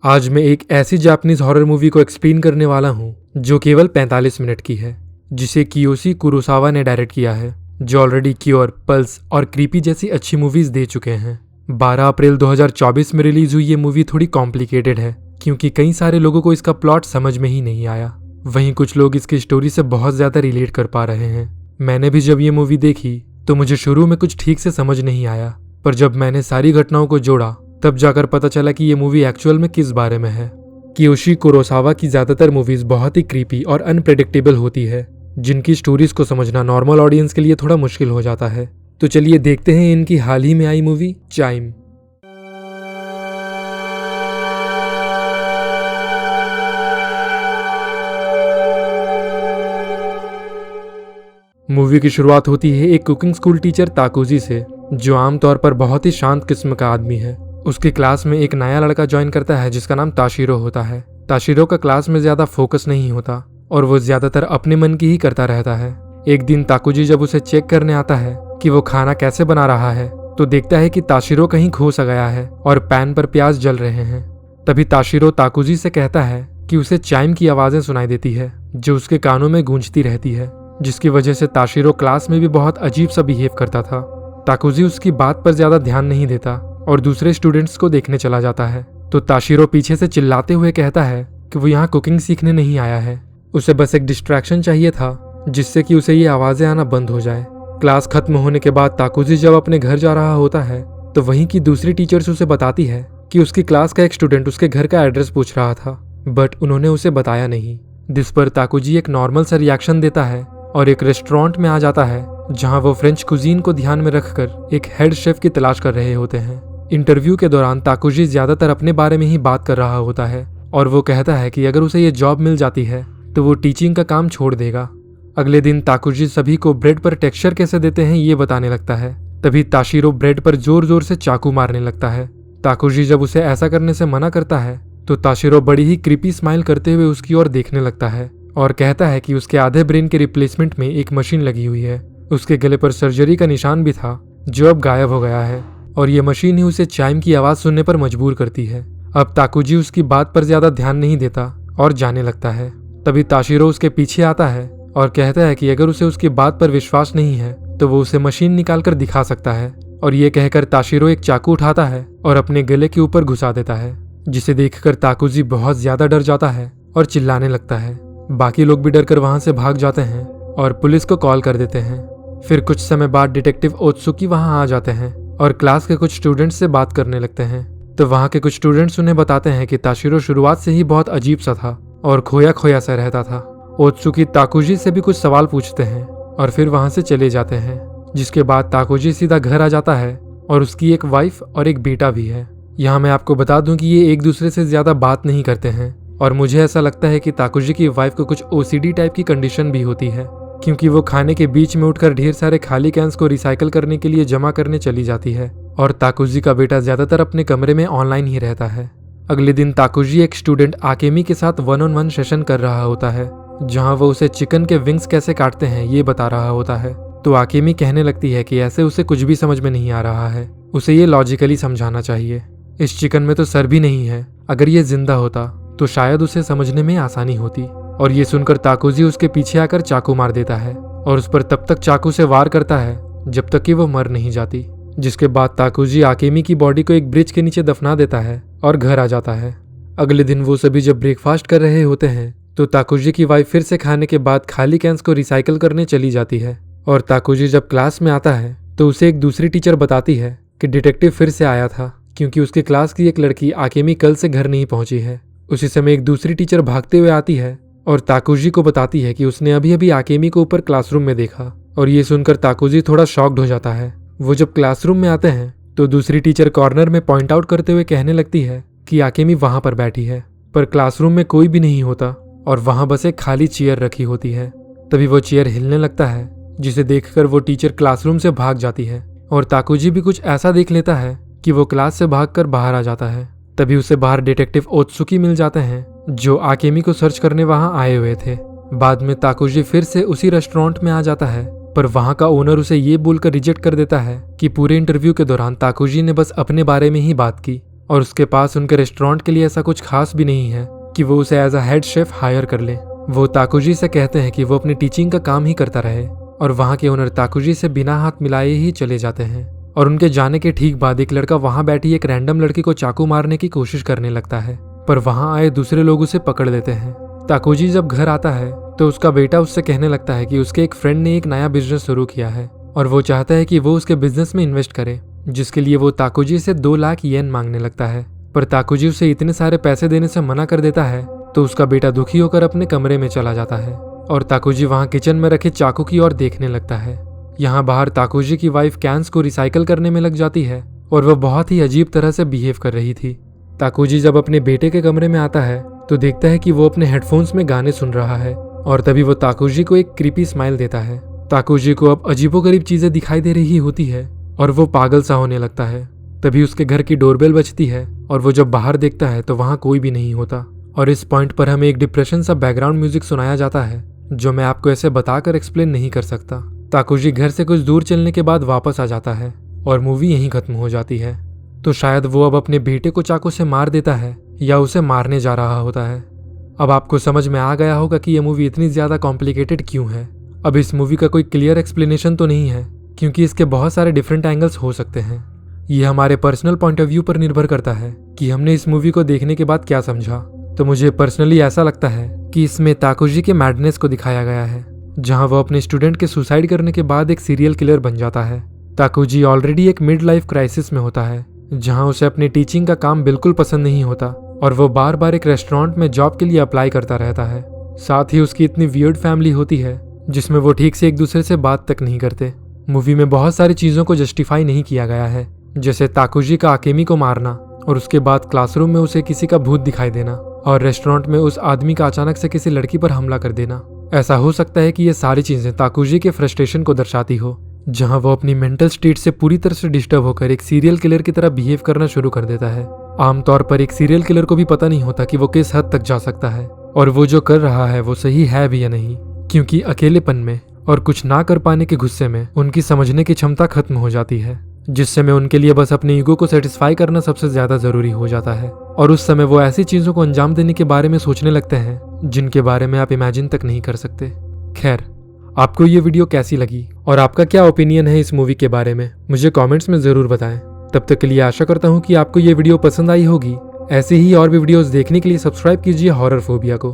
आज मैं एक ऐसी जापानीज हॉरर मूवी को एक्सप्लेन करने वाला हूँ जो केवल 45 मिनट की है, जिसे कियोशी कुरोसावा ने डायरेक्ट किया है, जो ऑलरेडी क्योर, पल्स और क्रीपी जैसी अच्छी मूवीज दे चुके हैं। 12 अप्रैल 2024 में रिलीज हुई ये मूवी थोड़ी कॉम्प्लिकेटेड है क्योंकि कई सारे लोगों को इसका प्लॉट समझ में ही नहीं आया। वहीं कुछ लोग इसकी स्टोरी से बहुत ज्यादा रिलेट कर पा रहे हैं। मैंने भी जब ये मूवी देखी तो मुझे शुरू में कुछ ठीक से समझ नहीं आया, पर जब मैंने सारी घटनाओं को जोड़ा तब जाकर पता चला कि ये मूवी एक्चुअल में किस बारे में है। कियोशी कुरोसावा की ज्यादातर मूवीज बहुत ही क्रीपी और अनप्रेडिक्टेबल होती है, जिनकी स्टोरीज को समझना नॉर्मल ऑडियंस के लिए थोड़ा मुश्किल हो जाता है। तो चलिए देखते हैं इनकी हाल ही में आई मूवी चाइम। मूवी की शुरुआत होती है एक कुकिंग स्कूल टीचर ताकुजी से, जो आमतौर पर बहुत ही शांत किस्म का आदमी है। उसकी क्लास में एक नया लड़का ज्वाइन करता है जिसका नाम ताशिरो होता है। ताशिरो का क्लास में ज्यादा फोकस नहीं होता और वो ज्यादातर अपने मन की ही करता रहता है। एक दिन ताकुजी जब उसे चेक करने आता है कि वो खाना कैसे बना रहा है तो देखता है कि ताशिरो कहीं खो सा गया है और पैन पर प्याज जल रहे हैं। तभी ताशिरो ताकुजी से कहता है कि उसे चाइम की आवाजें सुनाई देती है जो उसके कानों में गूंजती रहती है, जिसकी वजह से ताशिरो क्लास में भी बहुत अजीब सा बिहेव करता था। ताकुजी उसकी बात पर ज्यादा ध्यान नहीं देता और दूसरे स्टूडेंट्स को देखने चला जाता है। तो ताशिरो पीछे से चिल्लाते हुए कहता है कि वो यहाँ कुकिंग सीखने नहीं आया है, उसे बस एक डिस्ट्रैक्शन चाहिए था जिससे कि उसे ये आवाजें आना बंद हो जाए। क्लास खत्म होने के बाद ताकुजी जब अपने घर जा रहा होता है तो वहीं की दूसरी टीचर्स उसे बताती है कि उसकी क्लास का एक स्टूडेंट उसके घर का एड्रेस पूछ रहा था, बट उन्होंने उसे बताया नहीं। जिस पर ताकुजी एक नॉर्मल सा रिएक्शन देता है और एक रेस्टोरेंट में आ जाता है जहां वो फ्रेंच कुजीन को ध्यान में रखकर एक हेड शेफ की तलाश कर रहे होते हैं। इंटरव्यू के दौरान ताकुजी ज्यादातर अपने बारे में ही बात कर रहा होता है और वो कहता है कि अगर उसे ये जॉब मिल जाती है तो वो टीचिंग का काम छोड़ देगा। अगले दिन ताकुजी सभी को ब्रेड पर टेक्सचर कैसे देते हैं ये बताने लगता है। तभी ताशिरो ब्रेड पर जोर जोर से चाकू मारने लगता है। ताकुजी जब उसे ऐसा करने से मना करता है तो ताशिरो बड़ी ही क्रीपी स्माइल करते हुए उसकी ओर देखने लगता है और कहता है कि उसके आधे ब्रेन के रिप्लेसमेंट में एक मशीन लगी हुई है। उसके गले पर सर्जरी का निशान भी था जो अब गायब हो गया है और ये मशीन ही उसे चाइम की आवाज सुनने पर मजबूर करती है। अब ताकुजी उसकी बात पर ज्यादा ध्यान नहीं देता और जाने लगता है। तभी ताशिरो उसके पीछे आता है और कहता है कि अगर उसे उसकी बात पर विश्वास नहीं है तो वो उसे मशीन निकाल कर दिखा सकता है। और ये कहकर ताशिरो एक चाकू उठाता है और अपने गले के ऊपर घुसा देता है, जिसे देखकर ताकुजी बहुत ज्यादा डर जाता है और चिल्लाने लगता है। बाकी लोग भी डर कर वहां से भाग जाते हैं और पुलिस को कॉल कर देते हैं। फिर कुछ समय बाद डिटेक्टिव ओत्सुकी वहां आ जाते हैं और क्लास के कुछ स्टूडेंट्स से बात करने लगते हैं। तो वहां के कुछ स्टूडेंट्स उन्हें बताते हैं कि ताशिरो शुरुआत से ही बहुत अजीब सा था और खोया खोया सा रहता था। ओत्सुकी ताकुजी से भी कुछ सवाल पूछते हैं और फिर वहां से चले जाते हैं, जिसके बाद ताकुजी सीधा घर आ जाता है और उसकी एक वाइफ और एक बेटा भी है। यहाँ मैं आपको बता दूं कि ये एक दूसरे से ज्यादा बात नहीं करते हैं और मुझे ऐसा लगता है कि ताकुजी की वाइफ को कुछ ओसीडी टाइप की कंडीशन भी होती है, क्योंकि वो खाने के बीच में उठकर ढेर सारे खाली कैंस को रिसाइकल करने के लिए जमा करने चली जाती है। और ताकुजी का बेटा ज्यादातर अपने कमरे में ऑनलाइन ही रहता है। अगले दिन ताकुजी एक स्टूडेंट आकेमी के साथ 1-on-1 सेशन कर रहा होता है, जहां वो उसे चिकन के विंग्स कैसे काटते हैं ये बता रहा होता है। तो आकेमी कहने लगती है कि ऐसे उसे कुछ भी समझ में नहीं आ रहा है, उसे ये लॉजिकली समझाना चाहिए। इस चिकन में तो सर भी नहीं है, अगर ये जिंदा होता तो शायद उसे समझने में आसानी होती। और ये सुनकर ताकुजी उसके पीछे आकर चाकू मार देता है और उस पर तब तक चाकू से वार करता है जब तक कि वो मर नहीं जाती। जिसके बाद ताकुजी आकेमी की बॉडी को एक ब्रिज के नीचे दफना देता है और घर आ जाता है। अगले दिन वो सभी जब ब्रेकफास्ट कर रहे होते हैं तो ताकुजी की वाइफ फिर से खाने के बाद खाली कैंस को रिसाइकल करने चली जाती है। और ताकुजी जब क्लास में आता है तो उसे एक दूसरी टीचर बताती है कि डिटेक्टिव फिर से आया था, क्योंकि उसकी क्लास की एक लड़की आकेमी कल से घर नहीं पहुंची है। उसी समय एक दूसरी टीचर भागते हुए आती है और ताकुजी को बताती है कि उसने अभी अभी आकेमी को ऊपर क्लासरूम में देखा। और ये सुनकर ताकुजी थोड़ा शॉक्ड हो जाता है। वो जब क्लासरूम में आते हैं तो दूसरी टीचर कॉर्नर में पॉइंट आउट करते हुए कहने लगती है कि आकेमी वहां पर बैठी है, पर क्लासरूम में कोई भी नहीं होता और वहां बस एक खाली चेयर रखी होती है। तभी वो चेयर हिलने लगता है, जिसे देखकर वो टीचर क्लासरूम से भाग जाती है और ताकुजी भी कुछ ऐसा देख लेता है कि वो क्लास से भागकर बाहर आ जाता है। तभी उसे बाहर डिटेक्टिव ओत्सुकी मिल जाते हैं जो आकेमी को सर्च करने वहां आए हुए थे। बाद में ताकुजी फिर से उसी रेस्टोरेंट में आ जाता है, पर वहां का ओनर उसे ये बोलकर रिजेक्ट कर देता है कि पूरे इंटरव्यू के दौरान ताकुजी ने बस अपने बारे में ही बात की और उसके पास उनके रेस्टोरेंट के लिए ऐसा कुछ खास भी नहीं है कि वो उसे as a head chef hire कर ले। वो ताकुजी से कहते हैं कि वो अपनी टीचिंग का काम ही करता रहे और वहाँ के ओनर ताकुजी से बिना हाथ मिलाए ही चले जाते हैं। और उनके जाने के ठीक बाद एक लड़का वहाँ बैठी एक रैंडम लड़की को चाकू मारने की कोशिश करने लगता है, पर वहाँ आए दूसरे लोग उसे पकड़ लेते हैं। ताकुजी जब घर आता है तो उसका बेटा उससे कहने लगता है कि उसके एक फ्रेंड ने एक नया बिजनेस शुरू किया है और वो चाहता है कि वो उसके बिजनेस में इन्वेस्ट करे, जिसके लिए वो ताकुजी से 2 लाख येन मांगने लगता है। पर ताकुजी उसे इतने सारे पैसे देने से मना कर देता है, तो उसका बेटा दुखी होकर अपने कमरे में चला जाता है और ताकुजी वहाँ किचन में रखे चाकू की ओर देखने लगता है। यहाँ बाहर ताकुजी की वाइफ कैंस को रिसाइकल करने में लग जाती है और वह बहुत ही अजीब तरह से बिहेव कर रही थी। ताकुजी जब अपने बेटे के कमरे में आता है तो देखता है कि वो अपने हेडफोन्स में गाने सुन रहा है और तभी वो ताकुजी को एक क्रीपी स्माइल देता है। ताकुजी को अब अजीबोगरीब चीजें दिखाई दे रही होती है और वो पागल सा होने लगता है। तभी उसके घर की डोरबेल बजती है और वो जब बाहर देखता है तो वहाँ कोई भी नहीं होता और इस पॉइंट पर हमें एक डिप्रेशन सा बैकग्राउंड म्यूजिक सुनाया जाता है जो मैं आपको ऐसे बताकर एक्सप्लेन नहीं कर सकता। ताकुजी घर से कुछ दूर चलने के बाद वापस आ जाता है और मूवी यहीं खत्म हो जाती है। तो शायद वो अब अपने बेटे को चाकू से मार देता है या उसे मारने जा रहा होता है। अब आपको समझ में आ गया होगा कि यह मूवी इतनी ज़्यादा कॉम्प्लिकेटेड क्यों है। अब इस मूवी का कोई क्लियर एक्सप्लेनेशन तो नहीं है क्योंकि इसके बहुत सारे डिफरेंट एंगल्स हो सकते हैं। ये हमारे पर्सनल पॉइंट ऑफ व्यू पर निर्भर करता है कि हमने इस मूवी को देखने के बाद क्या समझा। तो मुझे पर्सनली ऐसा लगता है कि इसमें ताकुजी के मैडनेस को दिखाया गया है, जहां वो अपने स्टूडेंट के सुसाइड करने के बाद एक सीरियल किलर बन जाता है। ताकुजी ऑलरेडी एक मिड लाइफ क्राइसिस में होता है, जहां उसे अपनी टीचिंग का काम बिल्कुल पसंद नहीं होता और वो बार बार एक रेस्टोरेंट में जॉब के लिए अप्लाई करता रहता है। साथ ही उसकी इतनी वियर्ड फैमिली होती है जिसमें वो ठीक से एक दूसरे से बात तक नहीं करते। मूवी में बहुत सारी चीज़ों को जस्टिफाई नहीं किया गया है, जैसे ताकुजी का आकेमी को मारना और उसके बाद क्लासरूम में उसे किसी का भूत दिखाई देना और रेस्टोरेंट में उस आदमी का अचानक से किसी लड़की पर हमला कर देना। ऐसा हो सकता है कि ये सारी चीज़ें ताकुजी के फ्रस्ट्रेशन को दर्शाती हो, जहां वो अपनी मेंटल स्टेट से पूरी तरह से डिस्टर्ब होकर एक सीरियल किलर की तरह बिहेव करना शुरू कर देता है। आमतौर पर एक सीरियल किलर को भी पता नहीं होता कि वो किस हद तक जा सकता है और वो जो कर रहा है वो सही है भी या नहीं, क्योंकि अकेलेपन में और कुछ ना कर पाने के गुस्से में उनकी समझने की क्षमता खत्म हो जाती है, जिससे में उनके लिए बस अपने ईगो को सेटिस्फाई करना सबसे ज्यादा जरूरी हो जाता है और उस समय वो ऐसी चीजों को अंजाम देने के बारे में सोचने लगते हैं जिनके बारे में आप इमेजिन तक नहीं कर सकते। खैर, आपको ये वीडियो कैसी लगी और आपका क्या ओपिनियन है इस मूवी के बारे में, मुझे कमेंट्स में जरूर बताएं। तब तक के लिए आशा करता हूँ कि आपको ये वीडियो पसंद आई होगी। ऐसे ही और भी वीडियोस देखने के लिए सब्सक्राइब कीजिए हॉरर फोबिया को।